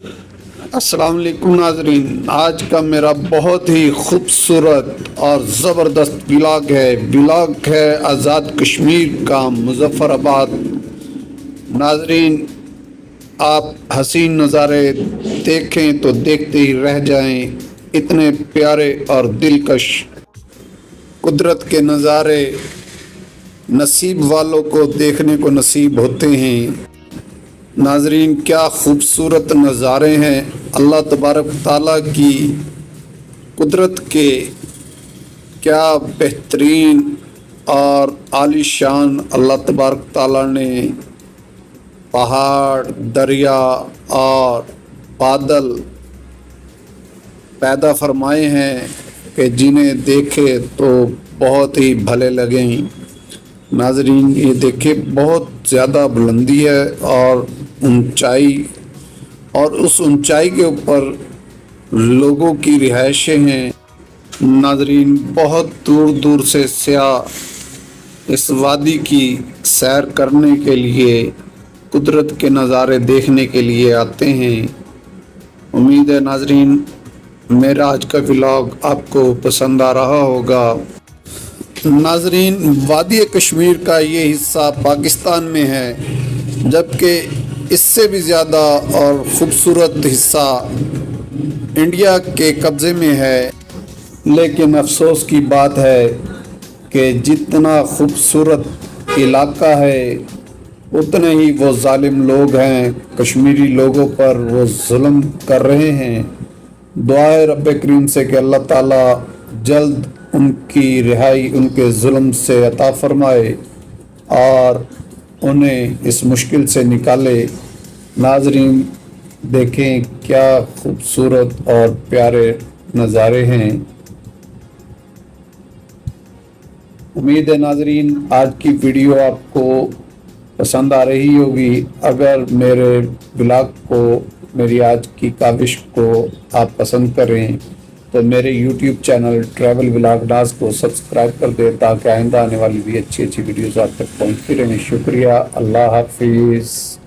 السلام علیکم ناظرین، آج کا میرا بہت ہی خوبصورت اور زبردست ولاگ ہے آزاد کشمیر کا مظفر آباد۔ ناظرین، آپ حسین نظارے دیکھیں تو دیکھتے ہی رہ جائیں، اتنے پیارے اور دلکش قدرت کے نظارے نصیب والوں کو دیکھنے کو نصیب ہوتے ہیں۔ ناظرین، کیا خوبصورت نظارے ہیں، اللہ تبارک تعالیٰ کی قدرت کے کیا بہترین اور عالی شان اللہ تبارک تعالیٰ نے پہاڑ، دریا اور بادل پیدا فرمائے ہیں کہ جنہیں دیکھے تو بہت ہی بھلے لگیں۔ ناظرین، یہ دیکھیں، بہت زیادہ بلندی ہے اور اونچائی، اور اس اونچائی کے اوپر لوگوں کی رہائشیں ہیں۔ ناظرین، بہت دور دور سے سیاح اس وادی کی سیر کرنے کے لیے، قدرت کے نظارے دیکھنے کے لیے آتے ہیں۔ امید ہے ناظرین میرا آج کا ولاگ آپ کو پسند آ رہا ہوگا۔ ناظرین، وادی کشمیر کا یہ حصہ پاکستان میں ہے، جبکہ اس سے بھی زیادہ اور خوبصورت حصہ انڈیا کے قبضے میں ہے۔ لیکن افسوس کی بات ہے کہ جتنا خوبصورت علاقہ ہے اتنے ہی وہ ظالم لوگ ہیں، کشمیری لوگوں پر وہ ظلم کر رہے ہیں۔ دعا ہے رب کریم سے کہ اللہ تعالیٰ جلد ان کی رہائی ان کے ظلم سے عطا فرمائے اور انہیں اس مشکل سے نکالے۔ ناظرین، دیکھیں کیا خوبصورت اور پیارے نظارے ہیں۔ امید ہے ناظرین آج کی ویڈیو آپ کو پسند آ رہی ہوگی۔ اگر میرے ولاگ کو، میری آج کی کاوش کو آپ پسند کریں تو میرے یوٹیوب چینل ٹریول ولاگ ناز کو سبسکرائب کر دیں تاکہ آئندہ آنے والی بھی اچھی ویڈیوز آپ تک پہنچتی رہیں۔ شکریہ، اللہ حافظ۔